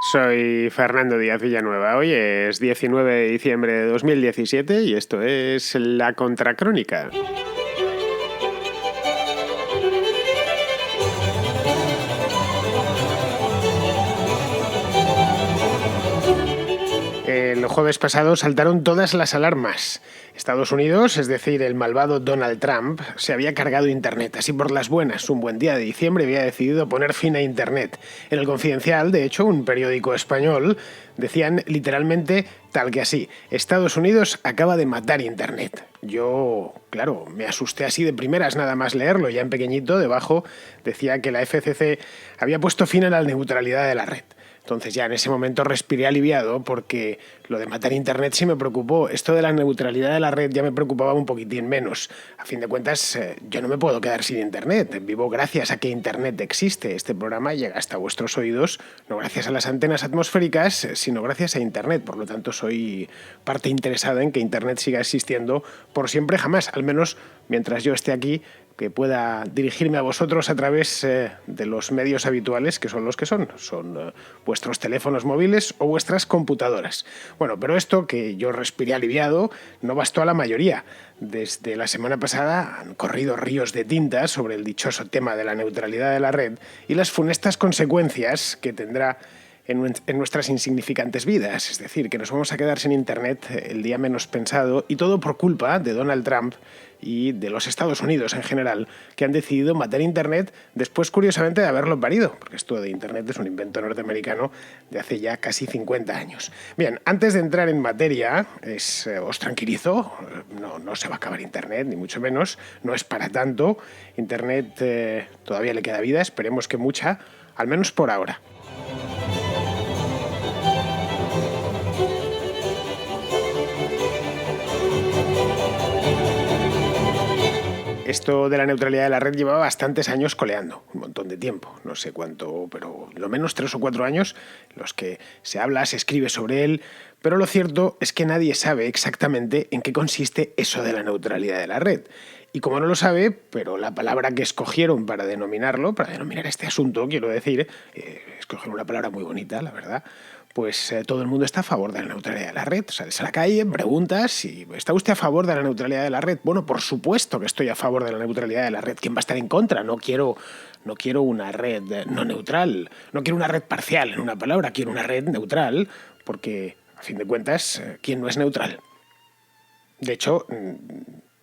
Soy Fernando Díaz Villanueva. Hoy es 19 de diciembre de 2017 y esto es La Contracrónica. El jueves pasado saltaron todas las alarmas. Estados Unidos, es decir, el malvado Donald Trump, se había cargado Internet. Así por las buenas, un buen día de diciembre había decidido poner fin a Internet. En El Confidencial, de hecho, un periódico español, decían literalmente tal que así: Estados Unidos acaba de matar Internet. Yo, claro, me asusté así de primeras nada más leerlo. Ya en pequeñito, debajo, decía que la FCC había puesto fin a la neutralidad de la red. Entonces ya en ese momento respiré aliviado porque lo de matar Internet sí me preocupó. Esto de la neutralidad de la red ya me preocupaba un poquitín menos. A fin de cuentas, yo no me puedo quedar sin Internet. Vivo gracias a que Internet existe. Este programa llega hasta vuestros oídos no gracias a las antenas atmosféricas, sino gracias a Internet. Por lo tanto, soy parte interesada en que Internet siga existiendo por siempre jamás. Al menos mientras yo esté aquí, que pueda dirigirme a vosotros a través de los medios habituales, que son los que son vuestros teléfonos móviles o vuestras computadoras. Bueno, pero esto, que yo respiré aliviado, no bastó a la mayoría. Desde la semana pasada han corrido ríos de tinta sobre el dichoso tema de la neutralidad de la red y las funestas consecuencias que tendrá en nuestras insignificantes vidas. Es decir, que nos vamos a quedar sin Internet el día menos pensado, y todo por culpa de Donald Trump y de los Estados Unidos en general, que han decidido matar Internet después, curiosamente, de haberlo parido, porque esto de Internet es un invento norteamericano de hace ya casi 50 años. Bien, antes de entrar en materia, os tranquilizo, no se va a acabar Internet, ni mucho menos, no es para tanto. Internet todavía le queda vida, esperemos que mucha, al menos por ahora. Esto de la neutralidad de la red llevaba bastantes años coleando, un montón de tiempo, no sé cuánto, pero lo menos 3 o 4 años los que se habla, se escribe sobre él, pero lo cierto es que nadie sabe exactamente en qué consiste eso de la neutralidad de la red. Y como no lo sabe, pero la palabra que escogieron para denominar este asunto, quiero decir, escogieron una palabra muy bonita, la verdad, pues todo el mundo está a favor de la neutralidad de la red. Sales a la calle, preguntas si ¿está usted a favor de la neutralidad de la red? Bueno, por supuesto que estoy a favor de la neutralidad de la red. ¿Quién va a estar en contra? No quiero una red no neutral, no quiero una red parcial, en una palabra, quiero una red neutral, porque, a fin de cuentas, ¿quién no es neutral? De hecho,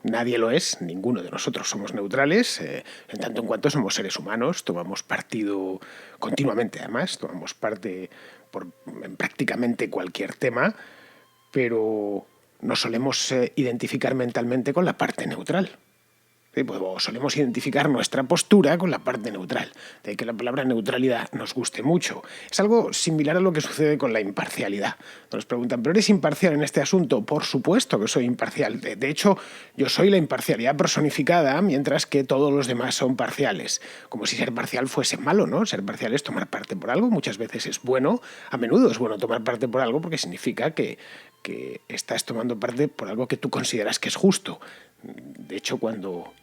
nadie lo es, ninguno de nosotros somos neutrales, en tanto en cuanto somos seres humanos, tomamos partido continuamente, además, tomamos parte en prácticamente cualquier tema, pero nos solemos identificar mentalmente con la parte neutral. Sí, pues solemos identificar nuestra postura con la parte neutral, de que la palabra neutralidad nos guste mucho. Es algo similar a lo que sucede con la imparcialidad. Nos preguntan, ¿pero eres imparcial en este asunto? Por supuesto que soy imparcial. De hecho, yo soy la imparcialidad personificada, mientras que todos los demás son parciales. Como si ser parcial fuese malo, ¿no? Ser parcial es tomar parte por algo. Muchas veces es bueno, a menudo es bueno tomar parte por algo, porque significa que estás tomando parte por algo que tú consideras que es justo. De hecho, cuando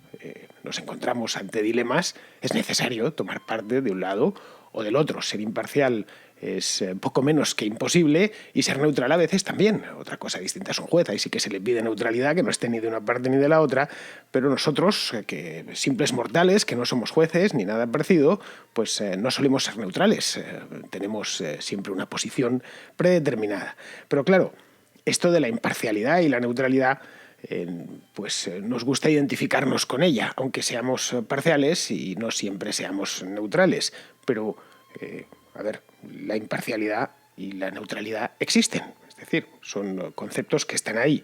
nos encontramos ante dilemas, es necesario tomar parte de un lado o del otro. Ser imparcial es poco menos que imposible, y ser neutral a veces también. Otra cosa distinta es un juez, ahí sí que se le pide neutralidad, que no esté ni de una parte ni de la otra, pero nosotros, que simples mortales, que no somos jueces ni nada parecido, pues no solemos ser neutrales. Tenemos siempre una posición predeterminada. Pero claro, esto de la imparcialidad y la neutralidad, pues nos gusta identificarnos con ella, aunque seamos parciales y no siempre seamos neutrales. Pero, la imparcialidad y la neutralidad existen, es decir, son conceptos que están ahí.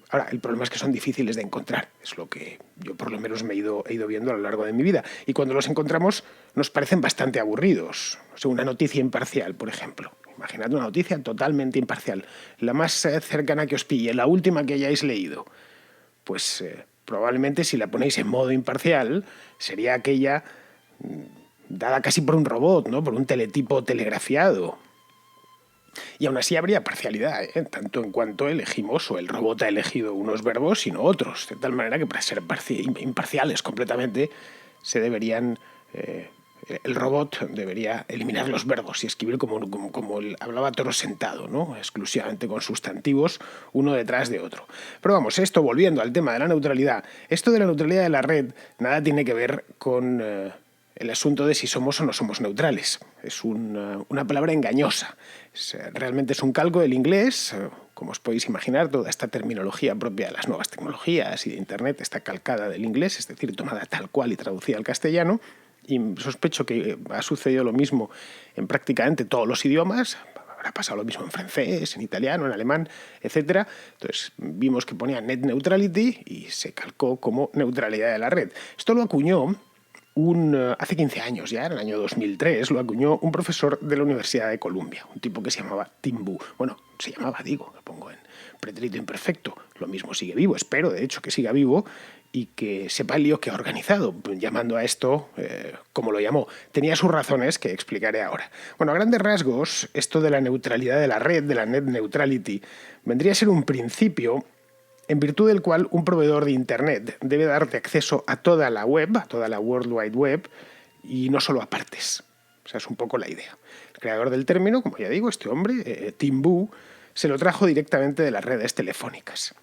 Ahora, el problema es que son difíciles de encontrar, es lo que yo por lo menos he ido viendo a lo largo de mi vida, y cuando los encontramos nos parecen bastante aburridos. O sea, una noticia imparcial, por ejemplo. Imaginad una noticia totalmente imparcial, la más cercana que os pille, la última que hayáis leído. Pues probablemente, si la ponéis en modo imparcial, sería aquella dada casi por un robot, ¿no? Por un teletipo telegrafiado. Y aún así habría parcialidad, tanto en cuanto elegimos, o el robot ha elegido unos verbos y no otros, de tal manera que para ser imparciales completamente se deberían el robot debería eliminar los verbos y escribir como él hablaba toro sentado, ¿no? Exclusivamente con sustantivos uno detrás de otro. Pero vamos, esto volviendo al tema de la neutralidad, esto de la neutralidad de la red nada tiene que ver con el asunto de si somos o no somos neutrales. Es una palabra engañosa. Realmente es un calco del inglés. Como os podéis imaginar, toda esta terminología propia de las nuevas tecnologías y de Internet está calcada del inglés, es decir, tomada tal cual y traducida al castellano. Y sospecho que ha sucedido lo mismo en prácticamente todos los idiomas. Habrá pasado lo mismo en francés, en italiano, en alemán, etc. Entonces vimos que ponía net neutrality y se calcó como neutralidad de la red. Esto lo acuñó hace 15 años ya, en el año 2003, lo acuñó un profesor de la Universidad de Columbia, un tipo que se llamaba Tim Wu. Bueno, se llamaba, digo, lo pongo en pretérito imperfecto. Lo mismo sigue vivo, espero de hecho que siga vivo y que sepa el lío que ha organizado, llamando a esto como lo llamó. Tenía sus razones que explicaré ahora. Bueno, a grandes rasgos, esto de la neutralidad de la red, de la net neutrality, vendría a ser un principio en virtud del cual un proveedor de Internet debe darte acceso a toda la web, a toda la World Wide Web, y no solo a partes. O sea, es un poco la idea. El creador del término, como ya digo, este hombre, Tim Wu, se lo trajo directamente de las redes telefónicas.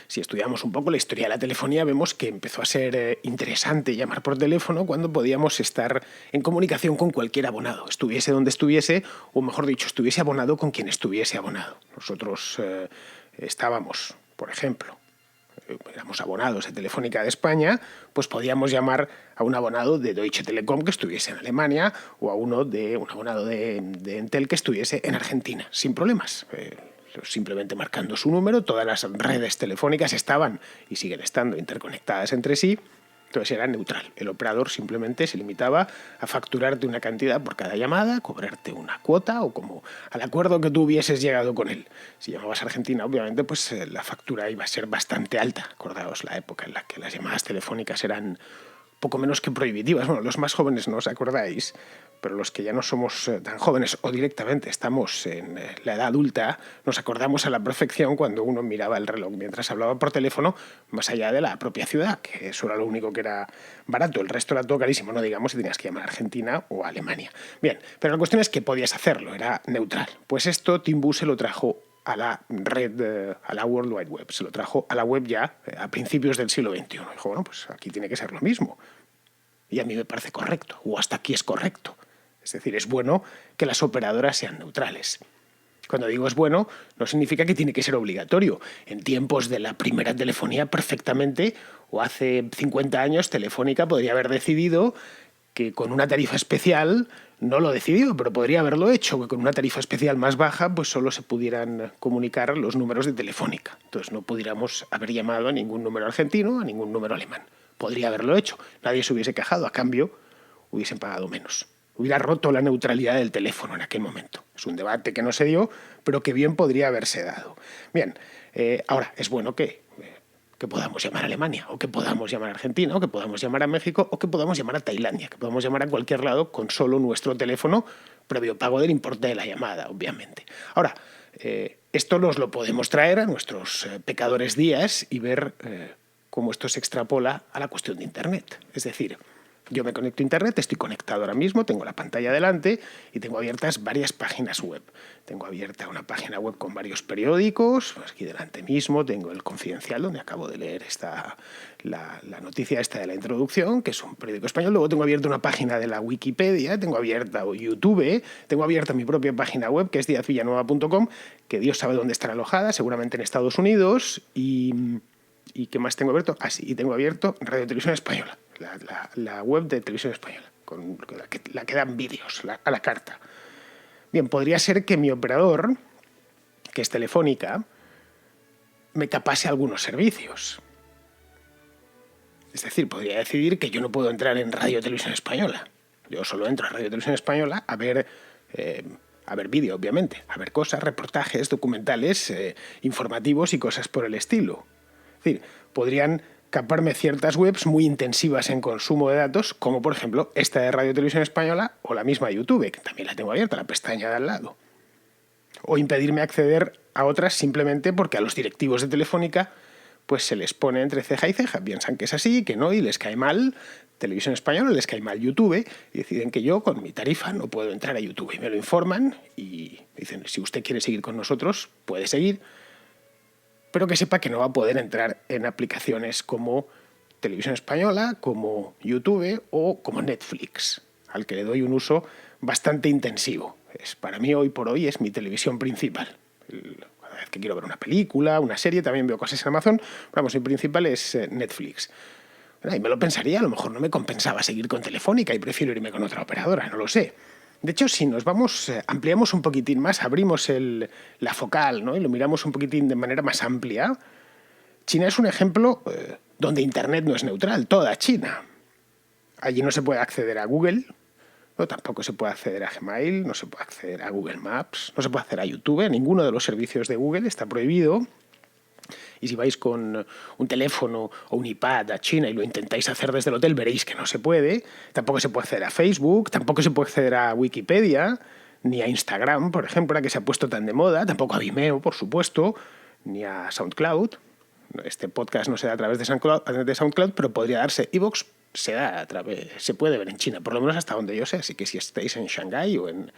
Si estudiamos un poco la historia de la telefonía, vemos que empezó a ser interesante llamar por teléfono cuando podíamos estar en comunicación con cualquier abonado, estuviese donde estuviese, o mejor dicho, estuviese abonado con quien estuviese abonado. Nosotros estábamos, por ejemplo, éramos abonados de Telefónica de España, pues podíamos llamar a un abonado de Deutsche Telekom que estuviese en Alemania o a un abonado de Entel que estuviese en Argentina, sin problemas. Simplemente marcando su número, todas las redes telefónicas estaban y siguen estando interconectadas entre sí, entonces era neutral. El operador simplemente se limitaba a facturarte una cantidad por cada llamada, cobrarte una cuota o como al acuerdo que tú hubieses llegado con él. Si llamabas a Argentina, obviamente, pues la factura iba a ser bastante alta. Acordaos la época en la que las llamadas telefónicas eran poco menos que prohibitivas. Bueno, los más jóvenes no os acordáis, pero los que ya no somos tan jóvenes o directamente estamos en la edad adulta, nos acordamos a la perfección cuando uno miraba el reloj mientras hablaba por teléfono más allá de la propia ciudad, que eso era lo único que era barato, el resto era todo carísimo, no digamos si tenías que llamar a Argentina o a Alemania. Bien, pero la cuestión es que podías hacerlo, era neutral. Pues esto Tim Wu se lo trajo a la red, a la World Wide Web, se lo trajo a la web ya a principios del siglo XXI. Dijo, bueno, pues aquí tiene que ser lo mismo. Y a mí me parece correcto, o hasta aquí es correcto. Es decir, es bueno que las operadoras sean neutrales. Cuando digo es bueno, no significa que tiene que ser obligatorio. En tiempos de la primera telefonía, perfectamente, o hace 50 años, Telefónica podría haber decidido que con una tarifa especial, no lo decidió, pero podría haberlo hecho, que con una tarifa especial más baja, pues solo se pudieran comunicar los números de Telefónica. Entonces no pudiéramos haber llamado a ningún número argentino, a ningún número alemán. Podría haberlo hecho. Nadie se hubiese quejado. A cambio, hubiesen pagado menos. Hubiera roto la neutralidad del teléfono en aquel momento. Es un debate que no se dio, pero que bien podría haberse dado. Bien, ahora, es bueno que podamos llamar a Alemania, o que podamos llamar a Argentina, o que podamos llamar a México, o que podamos llamar a Tailandia, que podamos llamar a cualquier lado con solo nuestro teléfono, previo pago del importe de la llamada, obviamente. Ahora, esto nos lo podemos traer a nuestros pecadores días y ver cómo esto se extrapola a la cuestión de Internet. Es decir, yo me conecto a Internet, estoy conectado ahora mismo, tengo la pantalla delante y tengo abiertas varias páginas web. Tengo abierta una página web con varios periódicos, aquí delante mismo tengo El Confidencial, donde acabo de leer la noticia esta de la introducción, que es un periódico español. Luego tengo abierta una página de la Wikipedia, tengo abierta YouTube, tengo abierta mi propia página web, que es diazvillanueva.com, que Dios sabe dónde estará alojada, seguramente en Estados Unidos. ¿Y qué más tengo abierto? Ah, sí, y tengo abierto Radio Televisión Española, la web de Televisión Española, con la que dan vídeos a la carta. Bien, podría ser que mi operador, que es Telefónica, me capase algunos servicios. Es decir, podría decidir que yo no puedo entrar en Radio Televisión Española. Yo solo entro a Radio Televisión Española a ver vídeo, obviamente, a ver cosas, reportajes, documentales, informativos y cosas por el estilo. Es decir, podrían caparme ciertas webs muy intensivas en consumo de datos, como por ejemplo esta de Radio Televisión Española o la misma YouTube, que también la tengo abierta, la pestaña de al lado. O impedirme acceder a otras simplemente porque a los directivos de Telefónica pues se les pone entre ceja y ceja. Piensan que es así, que no, y les cae mal Televisión Española, les cae mal YouTube, y deciden que yo, con mi tarifa, no puedo entrar a YouTube. Y me lo informan y dicen, si usted quiere seguir con nosotros, puede seguir, pero que sepa que no va a poder entrar en aplicaciones como Televisión Española, como YouTube o como Netflix, al que le doy un uso bastante intensivo. Para mí, hoy por hoy, es mi televisión principal. Cada vez que quiero ver una película, una serie, también veo cosas en Amazon. Vamos, mi principal es Netflix. Y me lo pensaría, a lo mejor no me compensaba seguir con Telefónica y prefiero irme con otra operadora, no lo sé. De hecho, si nos vamos, ampliamos un poquitín más, abrimos la focal, ¿no? Y lo miramos un poquitín de manera más amplia, China es un ejemplo donde Internet no es neutral, toda China. Allí no se puede acceder a Google, no, tampoco se puede acceder a Gmail, no se puede acceder a Google Maps, no se puede acceder a YouTube, ninguno de los servicios de Google está prohibido. Y si vais con un teléfono o un iPad a China y lo intentáis hacer desde el hotel, veréis que no se puede. Tampoco se puede acceder a Facebook, tampoco se puede acceder a Wikipedia, ni a Instagram, por ejemplo, ahora que se ha puesto tan de moda, tampoco a Vimeo, por supuesto, ni a SoundCloud. Este podcast no se da a través de SoundCloud, pero podría darse. iVoox se puede ver en China, por lo menos hasta donde yo sé. Así que si estáis en Shanghái o en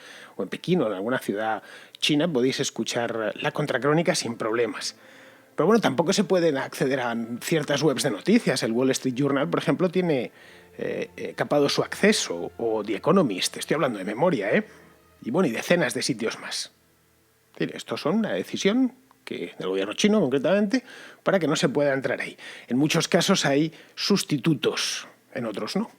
Pekín o en alguna ciudad china, podéis escuchar la contracrónica sin problemas. Pero bueno, tampoco se pueden acceder a ciertas webs de noticias. El Wall Street Journal, por ejemplo, tiene capado su acceso, o The Economist, estoy hablando de memoria, y bueno, y decenas de sitios más. Estos son una decisión del gobierno chino, concretamente, para que no se pueda entrar ahí. En muchos casos hay sustitutos, en otros no.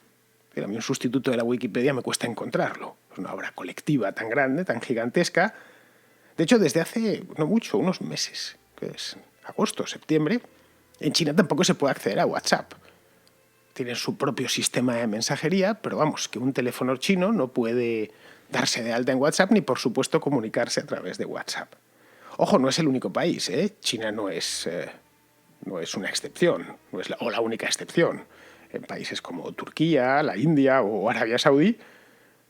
A mí un sustituto de la Wikipedia me cuesta encontrarlo. Es una obra colectiva tan grande, tan gigantesca. De hecho, desde hace no mucho, unos meses, que es agosto, septiembre, en China tampoco se puede acceder a WhatsApp. Tienen su propio sistema de mensajería, pero vamos, que un teléfono chino no puede darse de alta en WhatsApp ni, por supuesto, comunicarse a través de WhatsApp. Ojo, no es el único país, China no es una excepción, no es la única excepción. En países como Turquía, la India o Arabia Saudí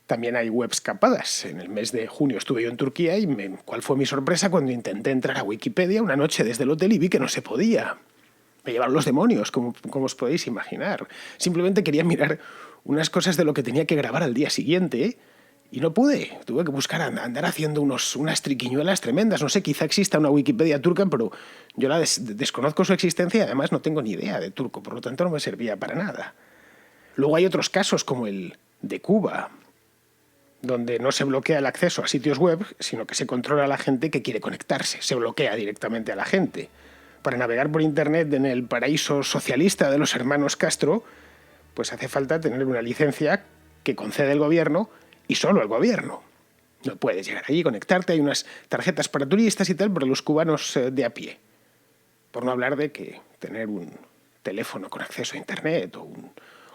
también hay webs capadas. En el mes de junio estuve yo en Turquía y ¿cuál fue mi sorpresa cuando intenté entrar a Wikipedia una noche desde el hotel y vi que no se podía? Me llevaron los demonios, como os podéis imaginar. Simplemente quería mirar unas cosas de lo que tenía que grabar al día siguiente y no pude. Tuve que buscar, andar haciendo unas triquiñuelas tremendas. No sé, quizá exista una Wikipedia turca, pero yo desconozco su existencia y además no tengo ni idea de turco, por lo tanto no me servía para nada. Luego hay otros casos como el de Cuba, donde no se bloquea el acceso a sitios web, sino que se controla a la gente que quiere conectarse. Se bloquea directamente a la gente. Para navegar por Internet en el paraíso socialista de los hermanos Castro, pues hace falta tener una licencia que concede el gobierno y solo el gobierno. No puedes llegar allí, conectarte, hay unas tarjetas para turistas y tal, pero los cubanos de a pie. Por no hablar de que tener un teléfono con acceso a Internet o un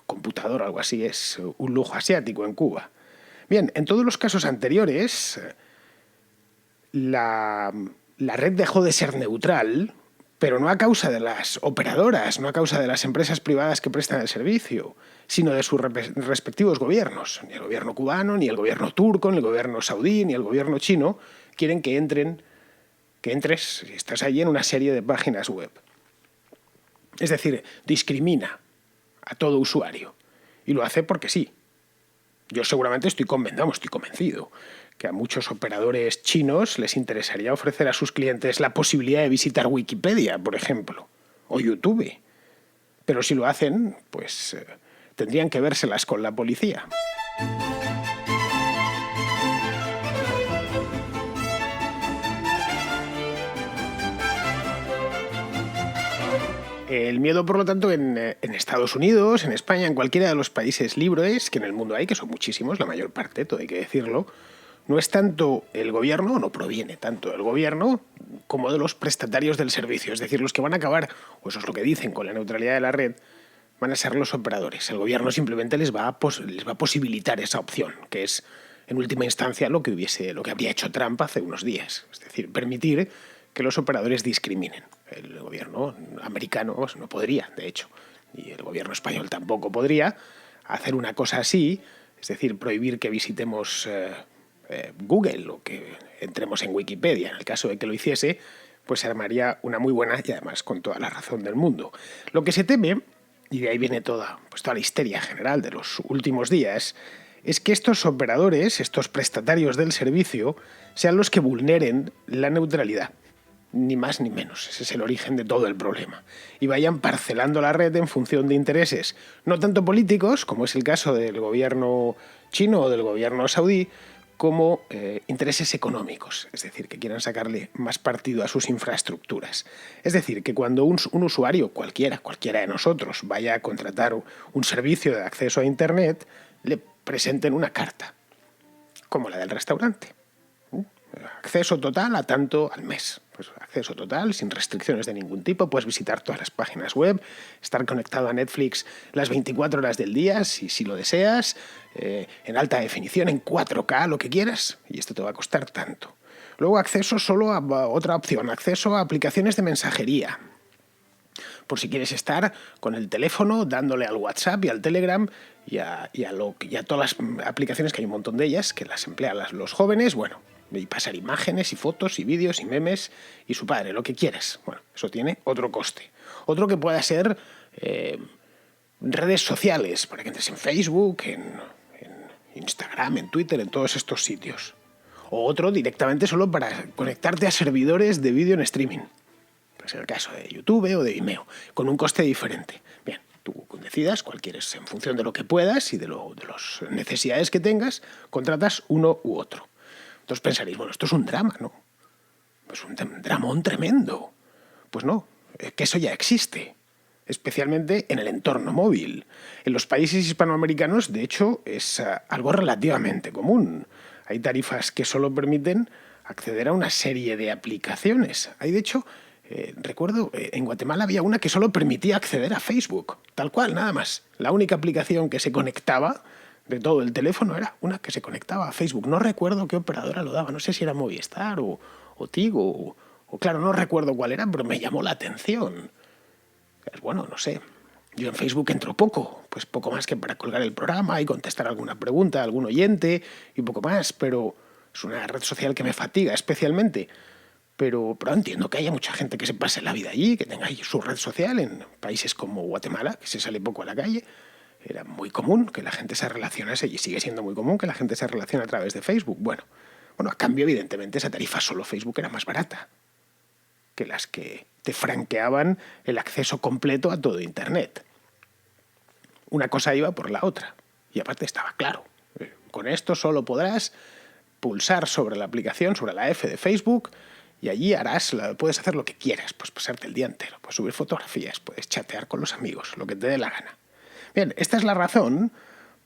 computador o algo así es un lujo asiático en Cuba. Bien, en todos los casos anteriores, la red dejó de ser neutral, pero no a causa de las operadoras, no a causa de las empresas privadas que prestan el servicio, sino de sus respectivos gobiernos. Ni el gobierno cubano, ni el gobierno turco, ni el gobierno saudí, ni el gobierno chino quieren que entres, si estás allí, en una serie de páginas web. Es decir, discrimina a todo usuario. Y lo hace porque sí. Yo seguramente estoy convencido que a muchos operadores chinos les interesaría ofrecer a sus clientes la posibilidad de visitar Wikipedia, por ejemplo, o YouTube. Pero si lo hacen, pues tendrían que vérselas con la policía. El miedo, por lo tanto, en Estados Unidos, en España, en cualquiera de los países libres que en el mundo hay, que son muchísimos, la mayor parte, todo hay que decirlo, no es tanto el gobierno, no proviene tanto del gobierno, como de los prestatarios del servicio. Es decir, los que van a acabar, o eso es lo que dicen, con la neutralidad de la red, van a ser los operadores. El gobierno simplemente les va a posibilitar esa opción, que es, en última instancia, lo que habría hecho Trump hace unos días. Es decir, permitir que los operadores discriminen. El gobierno americano no podría, de hecho, y el gobierno español tampoco podría hacer una cosa así, es decir, prohibir que visitemos Google o que entremos en Wikipedia. En el caso de que lo hiciese, pues se armaría una muy buena y además con toda la razón del mundo. Lo que se teme, y de ahí viene toda la histeria general de los últimos días, es que estos operadores, estos prestatarios del servicio, sean los que vulneren la neutralidad. Ni más ni menos. Ese es el origen de todo el problema. Y vayan parcelando la red en función de intereses, no tanto políticos, como es el caso del gobierno chino o del gobierno saudí, como intereses económicos, es decir, que quieran sacarle más partido a sus infraestructuras. Es decir, que cuando un usuario, cualquiera de nosotros, vaya a contratar un servicio de acceso a Internet, le presenten una carta, como la del restaurante. Acceso total a tanto al mes. Pues acceso total, sin restricciones de ningún tipo. Puedes visitar todas las páginas web, estar conectado a Netflix las 24 horas del día, si lo deseas, en alta definición, en 4K, lo que quieras, y esto te va a costar tanto. Luego acceso solo a otra opción, acceso a aplicaciones de mensajería. Por si quieres estar con el teléfono dándole al WhatsApp y al Telegram y a todas las aplicaciones, que hay un montón de ellas, que las emplean los jóvenes, bueno, y pasar imágenes y fotos y vídeos y memes y su padre, lo que quieras. Bueno, eso tiene otro coste. Otro que pueda ser redes sociales, para que entres en Facebook, en Instagram, en Twitter, en todos estos sitios. O otro directamente solo para conectarte a servidores de vídeo en streaming. Es el caso de YouTube o de Vimeo, con un coste diferente. Bien, tú decidas cuál quieres en función de lo que puedas y de las necesidades que tengas, contratas uno u otro. Entonces pensaréis, bueno, esto es un drama, ¿no? Pues un dramón tremendo. Pues no, que eso ya existe, especialmente en el entorno móvil. En los países hispanoamericanos, de hecho, es algo relativamente común. Hay tarifas que solo permiten acceder a una serie de aplicaciones. Hay, de hecho, recuerdo, en Guatemala había una que solo permitía acceder a Facebook, tal cual, nada más. La única aplicación que se conectaba de todo el teléfono era una que se conectaba a Facebook. No recuerdo qué operadora lo daba, no sé si era Movistar o Tigo, o claro, no recuerdo cuál era, pero me llamó la atención. Bueno, no sé, yo en Facebook entro poco, pues poco más que para colgar el programa y contestar alguna pregunta a algún oyente y poco más, pero es una red social que me fatiga especialmente. Pero entiendo que haya mucha gente que se pase la vida allí, que tenga ahí su red social en países como Guatemala, que se sale poco a la calle. Era muy común que la gente se relacionase, y sigue siendo muy común que la gente se relacione a través de Facebook. Bueno, a cambio, evidentemente, esa tarifa solo Facebook era más barata que las que te franqueaban el acceso completo a todo Internet. Una cosa iba por la otra, y aparte estaba claro. Con esto solo podrás pulsar sobre la aplicación, sobre la F de Facebook, y allí puedes hacer lo que quieras, pues pasarte el día entero, puedes subir fotografías, puedes chatear con los amigos, lo que te dé la gana. Bien, esta es la razón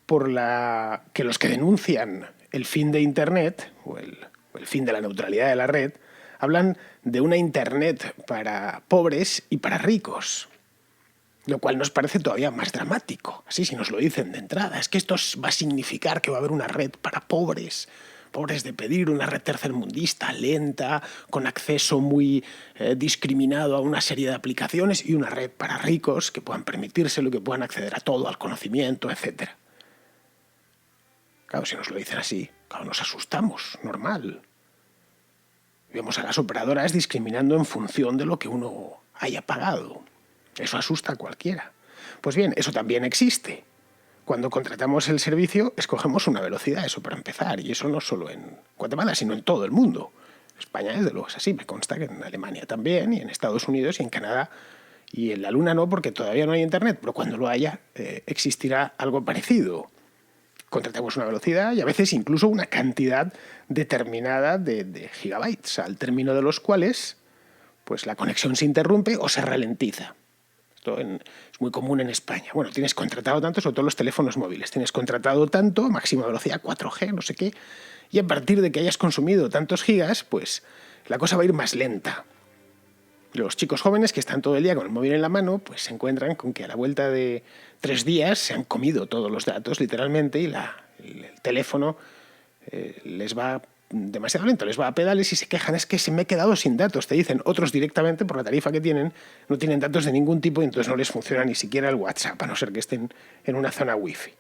por la que los que denuncian el fin de Internet, o el fin de la neutralidad de la red, hablan de una Internet para pobres y para ricos, lo cual nos parece todavía más dramático. Así, si nos lo dicen de entrada, es que esto va a significar que va a haber una red para pobres de pedir, una red tercermundista, lenta, con acceso muy discriminado a una serie de aplicaciones, y una red para ricos que puedan permitírselo, que puedan acceder a todo, al conocimiento, etc. Claro, si nos lo dicen así, claro, nos asustamos, normal. Vemos a las operadoras discriminando en función de lo que uno haya pagado. Eso asusta a cualquiera. Pues bien, eso también existe. Cuando contratamos el servicio, escogemos una velocidad, eso para empezar, y eso no solo en Guatemala, sino en todo el mundo. España, desde luego, es así. Me consta que en Alemania también, y en Estados Unidos, y en Canadá, y en la Luna no, porque todavía no hay Internet, pero cuando lo haya, existirá algo parecido. Contratamos una velocidad y a veces incluso una cantidad determinada de gigabytes, al término de los cuales pues la conexión se interrumpe o se ralentiza. Esto es muy común en España. Bueno, tienes contratado tanto, sobre todo los teléfonos móviles, tienes contratado tanto, máxima velocidad 4G, no sé qué, y a partir de que hayas consumido tantos gigas, pues la cosa va a ir más lenta. Los chicos jóvenes que están todo el día con el móvil en la mano, pues se encuentran con que a la vuelta de 3 días se han comido todos los datos, literalmente, y el teléfono les va demasiado lento, les va a pedales y se quejan, es que se me he quedado sin datos. Te dicen otros directamente, por la tarifa que tienen, no tienen datos de ningún tipo y entonces no les funciona ni siquiera el WhatsApp, a no ser que estén en una zona wifi. Es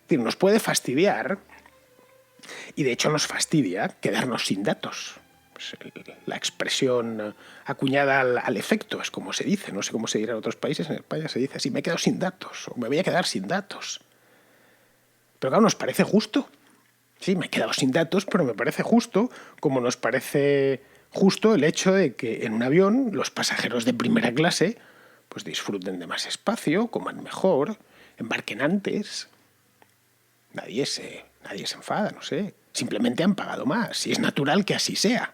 decir, nos puede fastidiar, y de hecho nos fastidia, quedarnos sin datos. pues, la expresión acuñada al efecto, es como se dice, no sé cómo se dirá en otros países, en España se dice así, me he quedado sin datos, o me voy a quedar sin datos. Pero claro, ¿nos parece justo? Sí, me he quedado sin datos, pero me parece justo, como nos parece justo el hecho de que en un avión los pasajeros de primera clase pues disfruten de más espacio, coman mejor, embarquen antes. Nadie se enfada, no sé. Simplemente han pagado más, y es natural que así sea.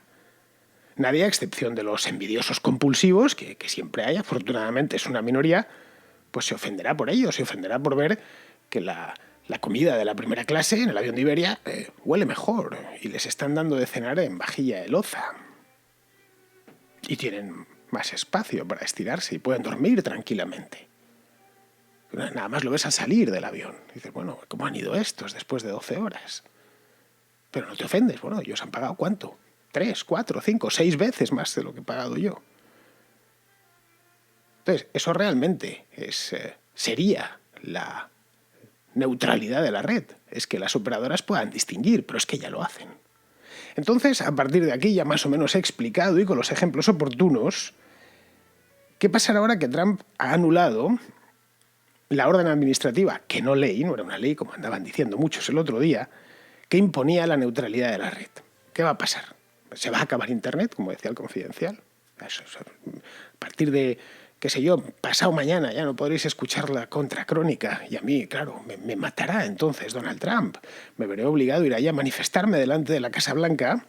Nadie, a excepción de los envidiosos compulsivos, que siempre hay, afortunadamente es una minoría, pues se ofenderá por ello, se ofenderá por ver que la comida de la primera clase en el avión de Iberia huele mejor y les están dando de cenar en vajilla de loza. Y tienen más espacio para estirarse y pueden dormir tranquilamente. Nada más lo ves al salir del avión. Dices, bueno, ¿cómo han ido estos después de 12 horas? Pero no te ofendes. Bueno, ellos han pagado ¿cuánto? 3, 4, 5, 6 veces más de lo que he pagado yo. Entonces, eso realmente sería la neutralidad de la red. Es que las operadoras puedan distinguir, pero es que ya lo hacen. Entonces, a partir de aquí ya más o menos he explicado y con los ejemplos oportunos qué pasará ahora que Trump ha anulado la orden administrativa, que no ley, no era una ley como andaban diciendo muchos el otro día, que imponía la neutralidad de la red. ¿Qué va a pasar? ¿Se va a acabar Internet, como decía el Confidencial? A partir de, qué sé yo, pasado mañana ya no podréis escuchar la contracrónica. Y a mí, claro, me matará entonces Donald Trump. Me veré obligado a ir allá a manifestarme delante de la Casa Blanca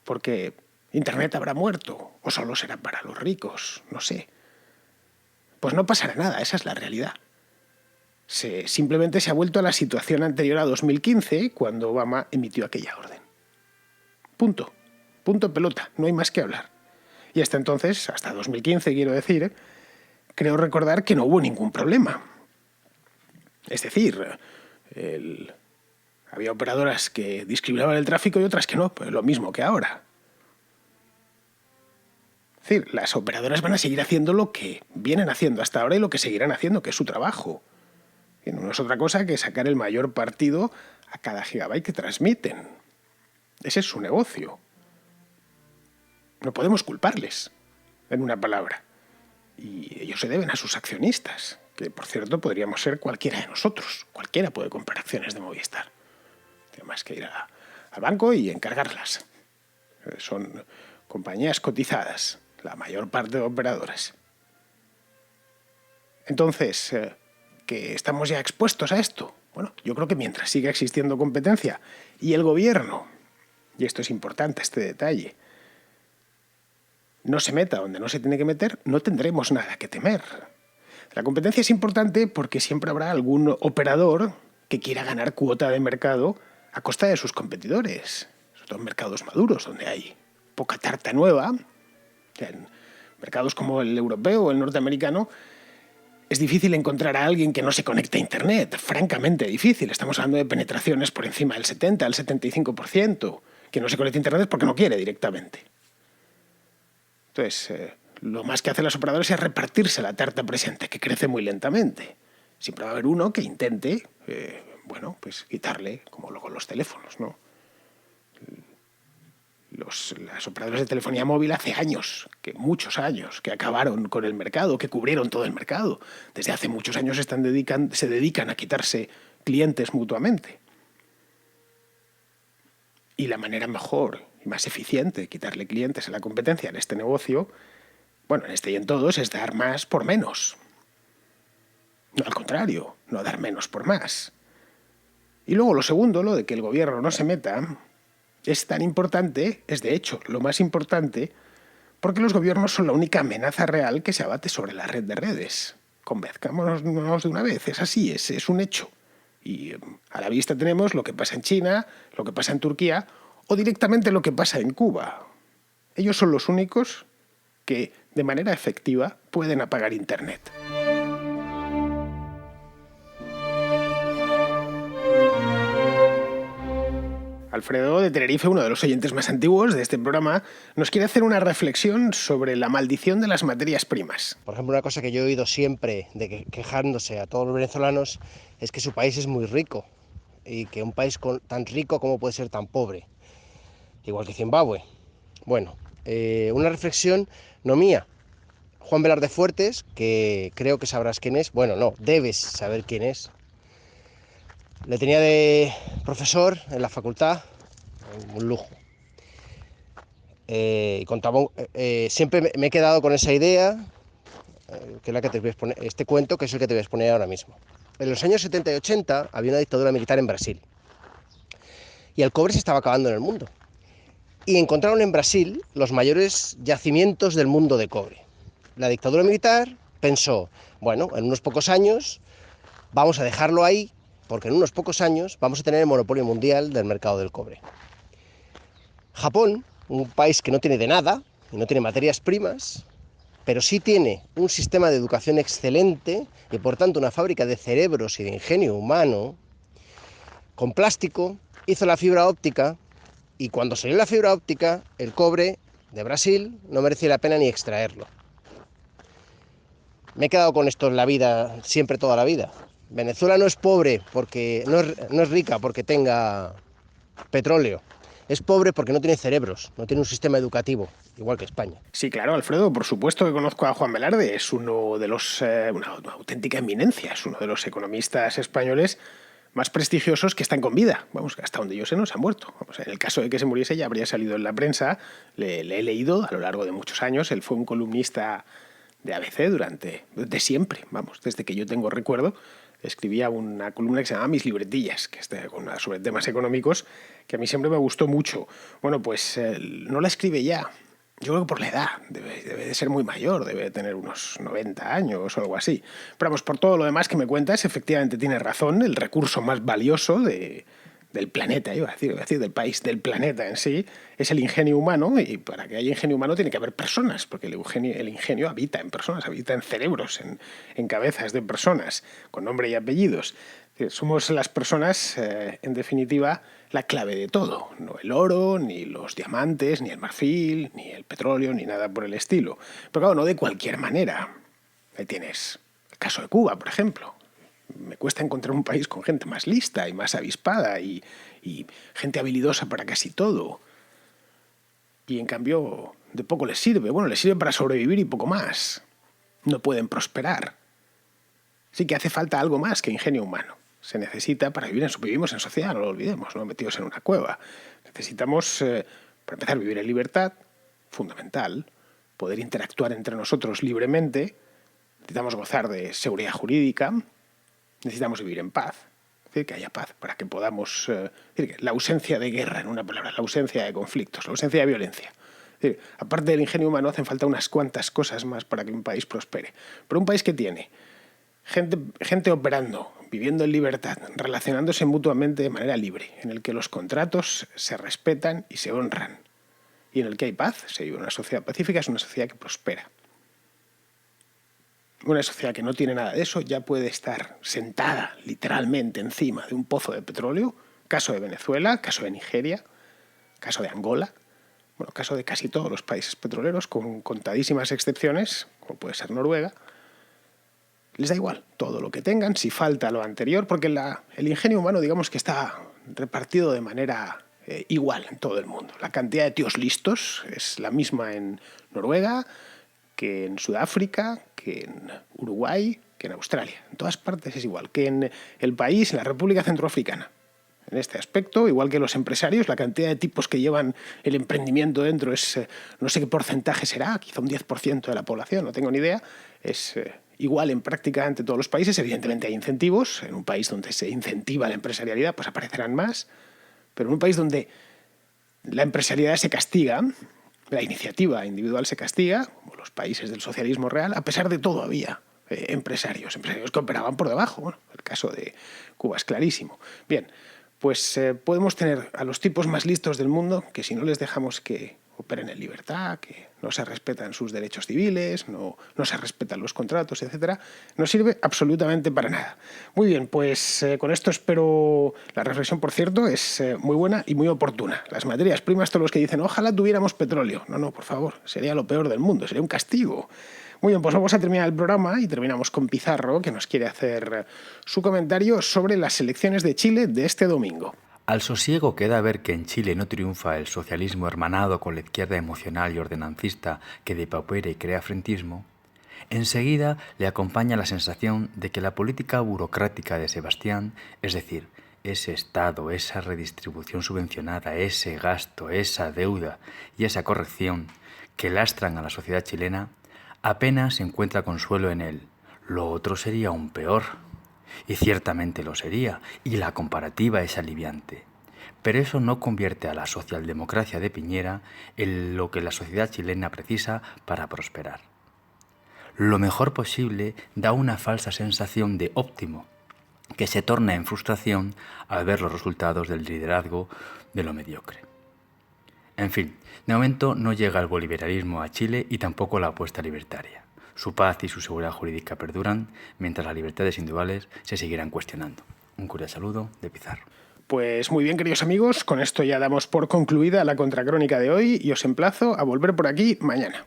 porque Internet habrá muerto o solo será para los ricos, no sé. Pues no pasará nada, esa es la realidad. Simplemente se ha vuelto a la situación anterior a 2015, cuando Obama emitió aquella orden. Punto. Punto pelota, no hay más que hablar. Y hasta entonces, hasta 2015 quiero decir, creo recordar que no hubo ningún problema. Es decir, había operadoras que discriminaban el tráfico y otras que no, pues lo mismo que ahora. Es decir, las operadoras van a seguir haciendo lo que vienen haciendo hasta ahora y lo que seguirán haciendo, que es su trabajo. Y no es otra cosa que sacar el mayor partido a cada gigabyte que transmiten. Ese es su negocio. No podemos culparles, en una palabra. Y ellos se deben a sus accionistas, que por cierto podríamos ser cualquiera de nosotros. Cualquiera puede comprar acciones de Movistar. Tiene más que ir al banco y encargarlas. Son compañías cotizadas, la mayor parte de operadoras. Entonces, ¿que estamos ya expuestos a esto? Bueno, yo creo que mientras siga existiendo competencia y el gobierno, y esto es importante, este detalle, no se meta donde no se tiene que meter, no tendremos nada que temer. La competencia es importante porque siempre habrá algún operador que quiera ganar cuota de mercado a costa de sus competidores, sobre todo en mercados maduros, donde hay poca tarta nueva. En mercados como el europeo o el norteamericano, es difícil encontrar a alguien que no se conecte a Internet, francamente difícil. Estamos hablando de penetraciones por encima del 70, al 75%. Que no se conecte a Internet es porque no quiere directamente. Entonces, lo más que hacen los operadores es repartirse la tarta presente, que crece muy lentamente. Siempre va a haber uno que intente, pues quitarle, como luego los teléfonos, ¿no? Los operadores de telefonía móvil hace años, muchos años, que acabaron con el mercado, que cubrieron todo el mercado. Desde hace muchos años se dedican a quitarse clientes mutuamente. Y la manera mejor y más eficiente de quitarle clientes a la competencia en este negocio, bueno, en este y en todos, es dar más por menos. No al contrario, no dar menos por más. Y luego lo segundo, lo de que el gobierno no se meta, es tan importante, es de hecho lo más importante, porque los gobiernos son la única amenaza real que se abate sobre la red de redes. Convenzcámonos de una vez, es así, es un hecho. Y a la vista tenemos lo que pasa en China, lo que pasa en Turquía o directamente lo que pasa en Cuba. Ellos son los únicos que de manera efectiva pueden apagar Internet. Alfredo de Tenerife, uno de los oyentes más antiguos de este programa, nos quiere hacer una reflexión sobre la maldición de las materias primas. Por ejemplo, una cosa que yo he oído siempre quejándose a todos los venezolanos es que su país es muy rico y que un país tan rico, ¿cómo puede ser tan pobre? Igual que Zimbabue. Bueno, una reflexión no mía. Juan Velarde Fuertes, que creo que sabrás quién es, bueno, no, debes saber quién es. Le tenía de profesor en la facultad, un lujo. Siempre me he quedado con esa idea, que es la que te voy a exponer, este cuento, que es el que te voy a exponer ahora mismo. En los años 70 y 80 había una dictadura militar en Brasil y el cobre se estaba acabando en el mundo. Y encontraron en Brasil los mayores yacimientos del mundo de cobre. La dictadura militar pensó, bueno, en unos pocos años vamos a dejarlo ahí, porque en unos pocos años vamos a tener el monopolio mundial del mercado del cobre. Japón, un país que no tiene de nada y no tiene materias primas, pero sí tiene un sistema de educación excelente y por tanto una fábrica de cerebros y de ingenio humano, con plástico, hizo la fibra óptica y cuando salió la fibra óptica, el cobre de Brasil no merecía la pena ni extraerlo. Me he quedado con esto en la vida, siempre toda la vida. Venezuela no es pobre porque no es rica porque tenga petróleo. Es pobre porque no tiene cerebros, no tiene un sistema educativo, igual que España. Sí, claro, Alfredo, por supuesto que conozco a Juan Velarde, es uno de los, una auténtica eminencia, es uno de los economistas españoles más prestigiosos que están con vida. Vamos, hasta donde yo sé no se han muerto. Vamos, en el caso de que se muriese ya habría salido en la prensa, le he leído a lo largo de muchos años, él fue un columnista de ABC de siempre, vamos, desde que yo tengo recuerdo. Escribía una columna que se llamaba Mis libretillas, que sobre temas económicos, que a mí siempre me gustó mucho. Bueno, pues no la escribe ya. Yo creo que por la edad, debe de ser muy mayor, debe de tener unos 90 años o algo así. Pero vamos, por todo lo demás que me cuentas, efectivamente tiene razón, el recurso más valioso del planeta, iba a decir del país, del planeta en sí, es el ingenio humano, y para que haya ingenio humano tiene que haber personas, porque el ingenio habita en personas, habita en cerebros, en cabezas de personas, con nombre y apellidos. Somos las personas, en definitiva, la clave de todo. No el oro, ni los diamantes, ni el marfil, ni el petróleo, ni nada por el estilo. Pero claro, no de cualquier manera. Ahí tienes el caso de Cuba, por ejemplo. Me cuesta encontrar un país con gente más lista y más avispada y gente habilidosa para casi todo. Y en cambio, de poco les sirve. Bueno, les sirve para sobrevivir y poco más. No pueden prosperar. Sí que hace falta algo más que ingenio humano. Se necesita para vivir vivimos en sociedad, no lo olvidemos, no metidos en una cueva. Necesitamos, para empezar, vivir en libertad, fundamental, poder interactuar entre nosotros libremente, necesitamos gozar de seguridad jurídica, necesitamos vivir en paz, es decir, que haya paz, para que podamos... decir, que la ausencia de guerra, en una palabra, la ausencia de conflictos, la ausencia de violencia. Es decir, aparte del ingenio humano, hacen falta unas cuantas cosas más para que un país prospere. Pero un país que tiene gente operando, viviendo en libertad, relacionándose mutuamente de manera libre, en el que los contratos se respetan y se honran, y en el que hay paz, se vive una sociedad pacífica, es una sociedad que prospera. Una sociedad que no tiene nada de eso ya puede estar sentada literalmente encima de un pozo de petróleo, caso de Venezuela, caso de Nigeria, caso de Angola, bueno, caso de casi todos los países petroleros, con contadísimas excepciones, como puede ser Noruega. Les da igual todo lo que tengan, si falta lo anterior, porque el ingenio humano, digamos que está repartido de manera igual en todo el mundo. La cantidad de tíos listos es la misma en Noruega, que en Sudáfrica, que en Uruguay, que en Australia. En todas partes es igual, que en el país, en la República Centroafricana. En este aspecto, igual que los empresarios, la cantidad de tipos que llevan el emprendimiento dentro es, no sé qué porcentaje será, quizá un 10% de la población, no tengo ni idea, es igual en prácticamente todos los países. Evidentemente hay incentivos, en un país donde se incentiva la empresarialidad, pues aparecerán más, pero en un país donde la empresarialidad se castiga, la iniciativa individual se castiga, como los países del socialismo real, a pesar de todo había empresarios que operaban por debajo. Bueno, el caso de Cuba es clarísimo. Bien, pues podemos tener a los tipos más listos del mundo que si no les dejamos que operen en libertad, que no se respetan sus derechos civiles, no se respetan los contratos, etcétera, no sirve absolutamente para nada. Muy bien, pues con esto espero... La reflexión, por cierto, es muy buena y muy oportuna. Las materias primas, todos los que dicen, ojalá tuviéramos petróleo. No, por favor, sería lo peor del mundo, sería un castigo. Muy bien, pues vamos a terminar el programa y terminamos con Pizarro, que nos quiere hacer su comentario sobre las elecciones de Chile de este domingo. Al sosiego que da ver que en Chile no triunfa el socialismo hermanado con la izquierda emocional y ordenancista que depaupera y crea frentismo, enseguida le acompaña la sensación de que la política burocrática de Sebastián, es decir, ese Estado, esa redistribución subvencionada, ese gasto, esa deuda y esa corrección que lastran a la sociedad chilena, apenas encuentra consuelo en él. Lo otro sería aún peor. Y ciertamente lo sería, y la comparativa es aliviante. Pero eso no convierte a la socialdemocracia de Piñera en lo que la sociedad chilena precisa para prosperar. Lo mejor posible da una falsa sensación de óptimo, que se torna en frustración al ver los resultados del liderazgo de lo mediocre. En fin, de momento no llega el bolivarianismo a Chile y tampoco la apuesta libertaria. Su paz y su seguridad jurídica perduran, mientras las libertades individuales se seguirán cuestionando. Un cordial saludo de Pizarro. Pues muy bien, queridos amigos, con esto ya damos por concluida la contracrónica de hoy y os emplazo a volver por aquí mañana.